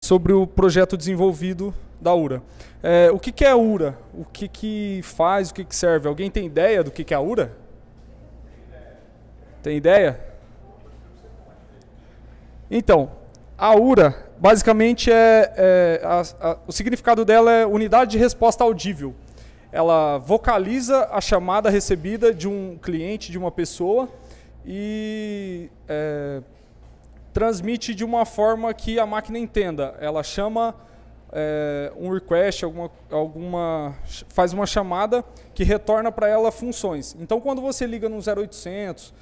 sobre o projeto desenvolvido da URA. O que é a URA? O que faz? O que serve? Alguém tem ideia do que é a URA? Tem ideia? Então, a URA, basicamente, o significado dela é unidade de resposta audível. Ela vocaliza a chamada recebida de um cliente, de uma pessoa, e transmite de uma forma que a máquina entenda. Ela chama um request, faz uma chamada que retorna para ela funções. Então, quando você liga no 0800,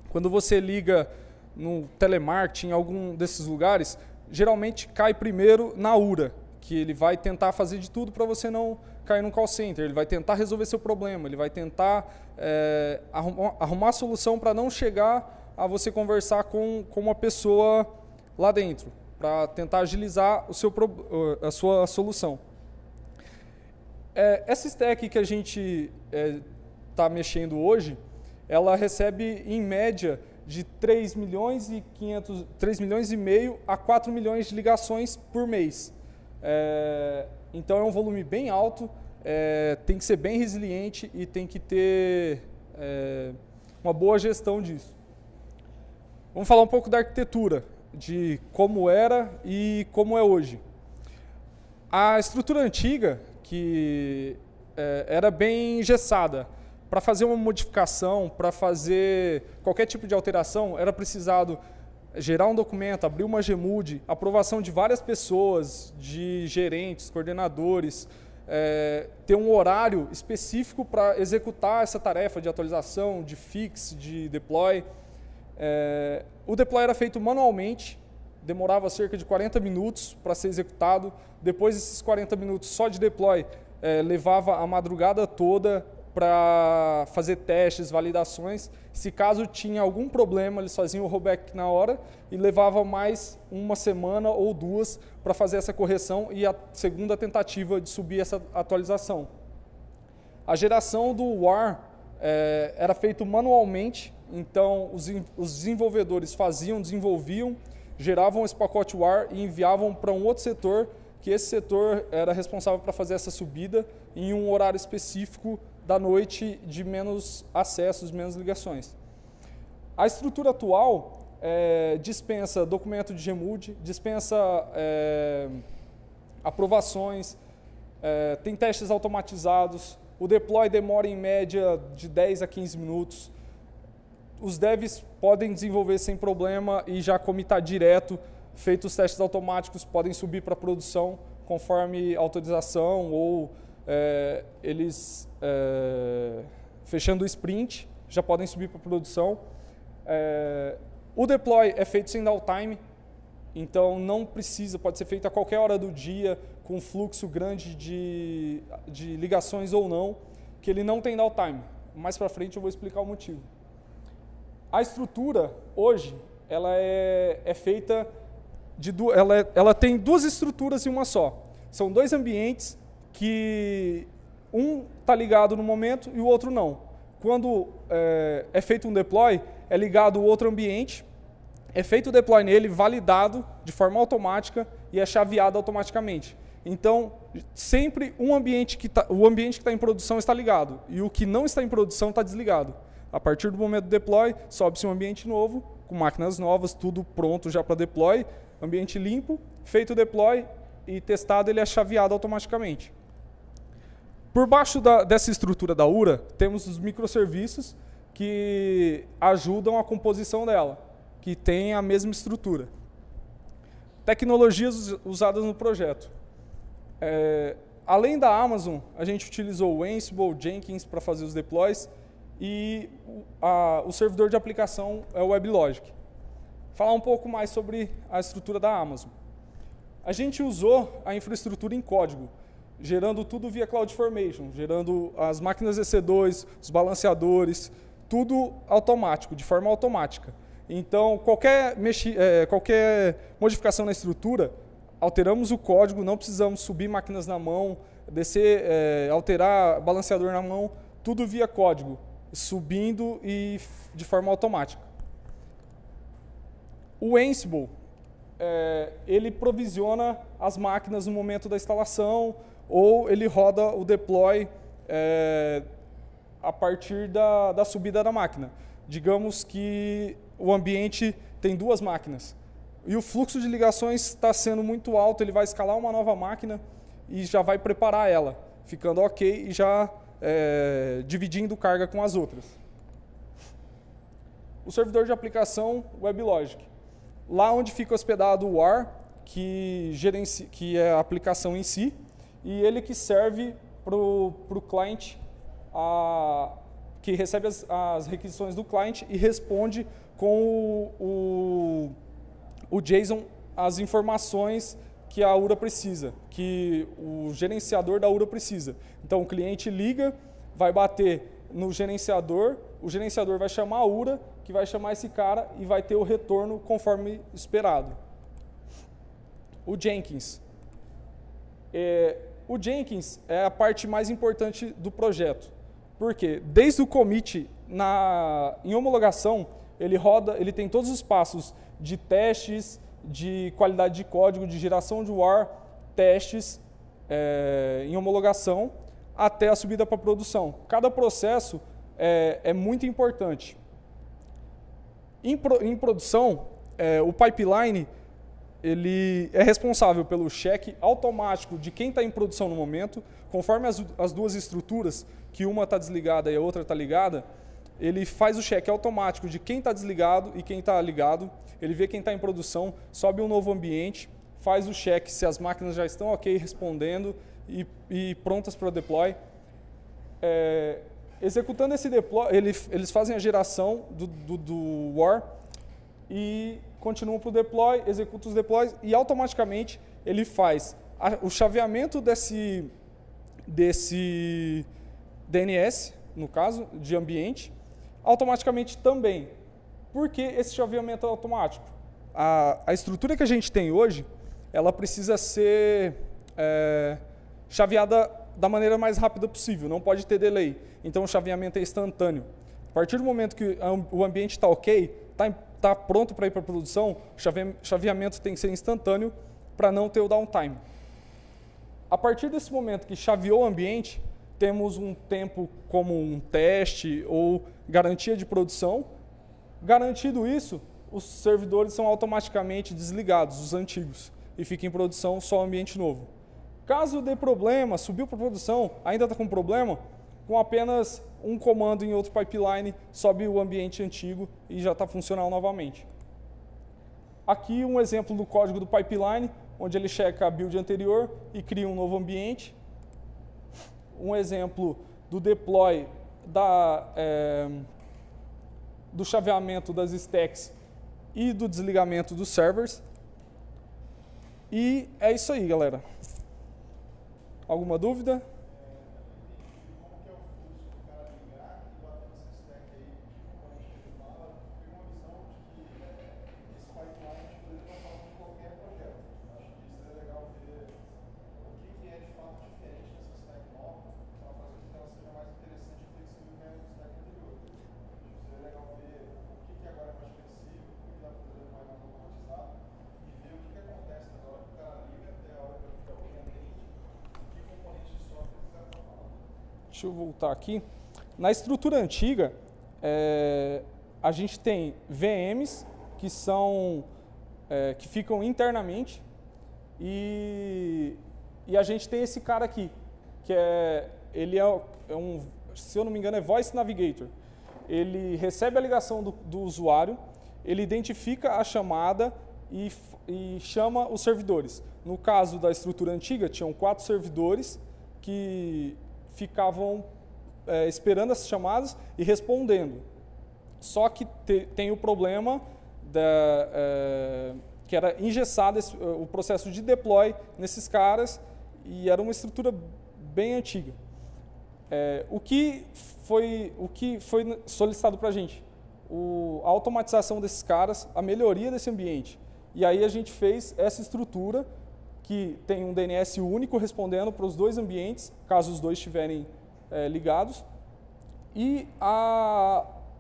quando você liga no telemarketing, em algum desses lugares, geralmente cai primeiro na URA, que ele vai tentar fazer de tudo para você não cair no call center, ele vai tentar resolver seu problema, ele vai tentar arrumar a solução para não chegar a você conversar com uma pessoa lá dentro, para tentar agilizar a sua solução. Essa stack que a gente está mexendo hoje, ela recebe em média de 3 milhões e meio a 4 milhões de ligações por mês. Então é um volume bem alto, tem que ser bem resiliente e tem que ter uma boa gestão disso. Vamos falar um pouco da arquitetura, de como era e como é hoje. A estrutura antiga, que era bem engessada, para fazer uma modificação, para fazer qualquer tipo de alteração, era precisado gerar um documento, abrir uma GMUD, aprovação de várias pessoas, de gerentes, coordenadores, ter um horário específico para executar essa tarefa de atualização, de fix, de deploy. O deploy era feito manualmente, demorava cerca de 40 minutos para ser executado. Depois desses 40 minutos só de deploy, levava a madrugada toda para fazer testes, validações. Se caso tinha algum problema, eles faziam o rollback na hora e levava mais uma semana ou duas para fazer essa correção e a segunda tentativa de subir essa atualização. A geração do WAR era feito manualmente, então os desenvolvedores desenvolviam, geravam esse pacote WAR e enviavam para um outro setor, que esse setor era responsável para fazer essa subida em um horário específico da noite, de menos acessos, menos ligações. A estrutura atual dispensa documento de GMUD, dispensa aprovações, tem testes automatizados, o deploy demora em média de 10 a 15 minutos. Os devs podem desenvolver sem problema e já commitar direto, feitos os testes automáticos, podem subir para produção conforme autorização ou eles, fechando o sprint, já podem subir para produção. O deploy é feito sem downtime, então não precisa, pode ser feito a qualquer hora do dia, com fluxo grande de ligações ou não, que ele não tem downtime. Mais para frente eu vou explicar o motivo. A estrutura, hoje, ela é feita ela tem duas estruturas em uma só. São dois ambientes que um está ligado no momento e o outro não. Quando é feito um deploy, é ligado o outro ambiente, é feito o deploy nele, validado de forma automática e é chaveado automaticamente. Então, sempre o ambiente que está em produção está ligado e o que não está em produção está desligado. A partir do momento do deploy, sobe-se um ambiente novo, com máquinas novas, tudo pronto já para deploy, ambiente limpo, feito o deploy e testado, ele é chaveado automaticamente. Por baixo dessa estrutura da URA, temos os microserviços que ajudam a composição dela, que tem a mesma estrutura. Tecnologias usadas no projeto. Além da Amazon, a gente utilizou o Ansible, Jenkins para fazer os deploys e o servidor de aplicação é o WebLogic. Falar um pouco mais sobre a estrutura da Amazon. A gente usou a infraestrutura em código, gerando tudo via CloudFormation, gerando as máquinas EC2, os balanceadores, tudo automático, de forma automática. Então, qualquer modificação na estrutura, alteramos o código, não precisamos subir máquinas na mão, descer, alterar balanceador na mão, tudo via código, subindo e de forma automática. O Ansible ele provisiona as máquinas no momento da instalação, ou ele roda o deploy a partir da subida da máquina. Digamos que o ambiente tem 2 máquinas e o fluxo de ligações está sendo muito alto, ele vai escalar uma nova máquina e já vai preparar ela, ficando ok e já dividindo carga com as outras. O servidor de aplicação WebLogic. Lá onde fica hospedado o WAR, que é a aplicação em si, e ele que serve para o cliente, que recebe as requisições do cliente e responde com o JSON as informações que a URA precisa, que o gerenciador da URA precisa. Então o cliente liga, vai bater no gerenciador, o gerenciador vai chamar a URA, que vai chamar esse cara e vai ter o retorno conforme esperado. O Jenkins. O Jenkins é a parte mais importante do projeto. Porque desde o commit em homologação, ele tem todos os passos de testes, de qualidade de código, de geração de WAR, testes em homologação, até a subida para produção. Cada processo é muito importante. Em produção, o pipeline ele é responsável pelo check automático de quem está em produção no momento, conforme as 2 estruturas, que uma está desligada e a outra está ligada, ele faz o check automático de quem está desligado e quem está ligado, ele vê quem está em produção, sobe um novo ambiente, faz o check se as máquinas já estão ok respondendo e prontas para o deploy. Executando esse deploy, eles fazem a geração do WAR e continuam para o deploy, executam os deploys e automaticamente ele faz o chaveamento desse DNS, no caso, de ambiente, automaticamente também. Por que esse chaveamento é automático? A estrutura que a gente tem hoje, ela precisa ser chaveada da maneira mais rápida possível, não pode ter delay. Então o chaveamento é instantâneo. A partir do momento que o ambiente está ok, está pronto para ir para a produção, o chaveamento tem que ser instantâneo para não ter o downtime. A partir desse momento que chaveou o ambiente, temos um tempo como um teste ou garantia de produção. Garantido isso, os servidores são automaticamente desligados, os antigos, e fica em produção só o ambiente novo. Caso dê problema, subiu para produção, ainda está com problema, com apenas um comando em outro pipeline, sobe o ambiente antigo e já está funcional novamente. Aqui um exemplo do código do pipeline, onde ele checa a build anterior e cria um novo ambiente. Um exemplo do deploy do chaveamento das stacks e do desligamento dos servers. E é isso aí, galera. Alguma dúvida? Como que é o fluxo do cara ligar e bater nessa stack aí, como a gente fala, tem uma visão de que esse pipeline ele não fala de qualquer projeto. Acho que isso é legal ver o que é de fato diferente nessa stack nova para fazer com que ela seja mais interessante e flexível que a stack anterior. Seria legal ver o que agora é mais flexível, o que dá para fazer mais automatizado e ver o que acontece da hora que o cara liga até a hora que alguém atende. Deixa eu voltar aqui. Na estrutura antiga, a gente tem VMs que ficam internamente e a gente tem esse cara aqui, que ele é um, se eu não me engano, é Voice Navigator. Ele recebe a ligação do usuário, ele identifica a chamada e chama os servidores. No caso da estrutura antiga, tinham 4 servidores que ficavam esperando essas chamadas e respondendo. Só que tem o problema que era engessado o processo de deploy nesses caras e era uma estrutura bem antiga. O que foi solicitado para a gente? A automatização desses caras, a melhoria desse ambiente. E aí a gente fez essa estrutura que tem um DNS único respondendo para os 2 ambientes, caso os 2 estiverem ligados, e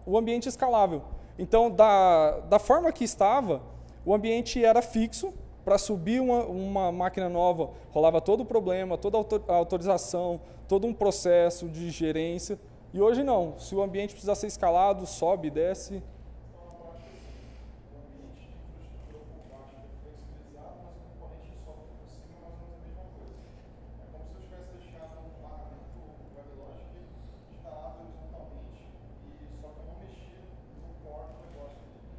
o ambiente escalável. Então, da forma que estava, o ambiente era fixo. Para subir uma máquina nova, rolava todo o problema, toda a autorização, todo um processo de gerência. E hoje não. Se o ambiente precisar ser escalado, sobe, desce.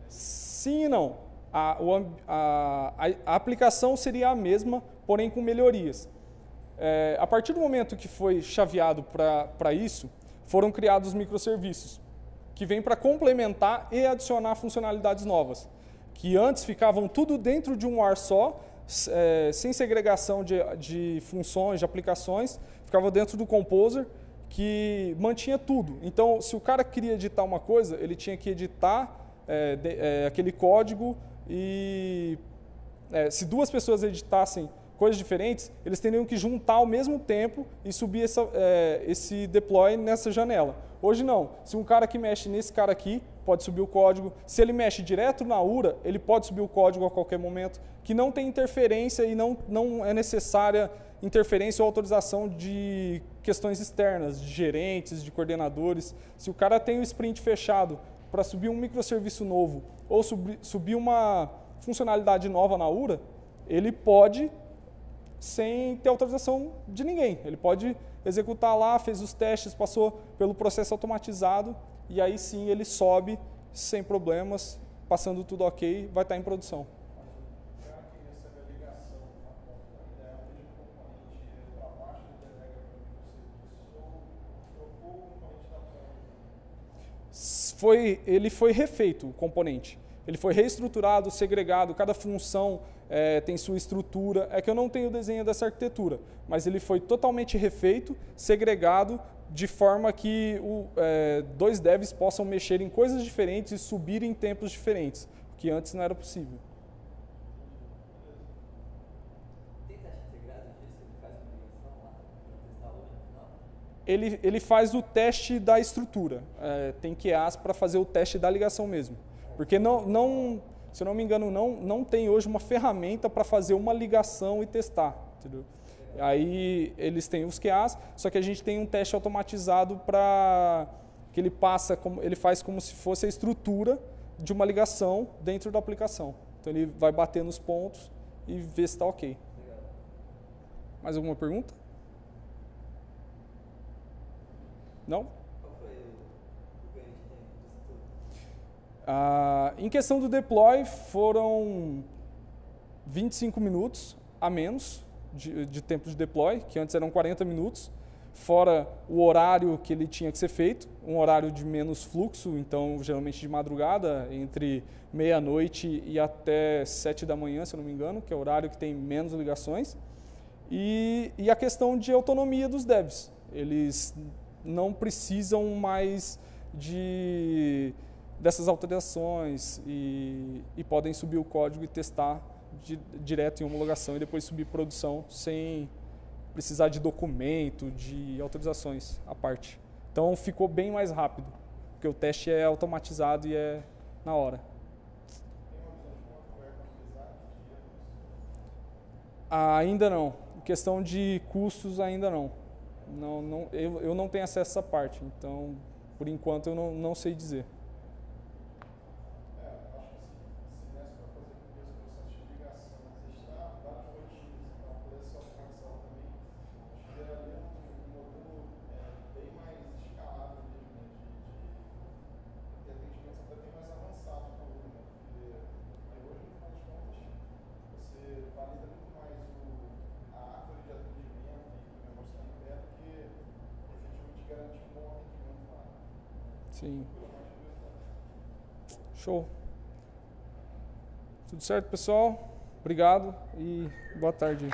Sim e não. A aplicação seria a mesma, porém com melhorias. A partir do momento que foi chaveado para isso, foram criados microserviços, que vêm para complementar e adicionar funcionalidades novas, que antes ficavam tudo dentro de um ar só, sem segregação de funções, de aplicações, ficava dentro do Composer, que mantinha tudo. Então, se o cara queria editar uma coisa, ele tinha que editar aquele código e se duas pessoas editassem coisas diferentes, eles teriam que juntar ao mesmo tempo e subir esse deploy nessa janela. Hoje não. Se um cara que mexe nesse cara aqui, pode subir o código. Se ele mexe direto na URA, ele pode subir o código a qualquer momento, que não tem interferência e não é necessária interferência ou autorização de questões externas, de gerentes, de coordenadores. Se o cara tem o sprint fechado para subir um microserviço novo ou subir uma funcionalidade nova na URA, ele pode, sem ter autorização de ninguém. Ele pode executar lá, fez os testes, passou pelo processo automatizado e aí sim ele sobe sem problemas, passando tudo ok, vai estar em produção. Ele foi refeito, o componente. Ele foi reestruturado, segregado, cada função tem sua estrutura. É que eu não tenho o desenho dessa arquitetura, mas ele foi totalmente refeito, segregado, de forma que dois devs possam mexer em coisas diferentes e subir em tempos diferentes, o que antes não era possível. Tem teste integrado disso? Ele faz uma migração lá para testar hoje no final? Ele faz o teste da estrutura. Tem QAs para fazer o teste da ligação mesmo. Porque se eu não me engano, não tem hoje uma ferramenta para fazer uma ligação e testar. Entendeu? Aí eles têm os QAs, só que a gente tem um teste automatizado para que ele faz como se fosse a estrutura de uma ligação dentro da aplicação. Então ele vai bater nos pontos e ver se está ok. Mais alguma pergunta? Não? Qual foi o ganho de tempo disso tudo? Em questão do deploy, foram 25 minutos a menos de tempo de deploy, que antes eram 40 minutos, fora o horário que ele tinha que ser feito, um horário de menos fluxo, então geralmente de madrugada, entre meia-noite e até 7 da manhã, se eu não me engano, que é o horário que tem menos ligações. E a questão de autonomia dos devs. Eles não precisam mais dessas autorizações e podem subir o código e testar direto em homologação e depois subir produção sem precisar de documento, de autorizações à parte. Então ficou bem mais rápido, porque o teste é automatizado e é na hora. Ainda não. Em questão de custos, ainda não. Eu não tenho acesso a essa parte, então, por enquanto, eu não sei dizer. Sim. Show. Tudo certo, pessoal? Obrigado e boa tarde.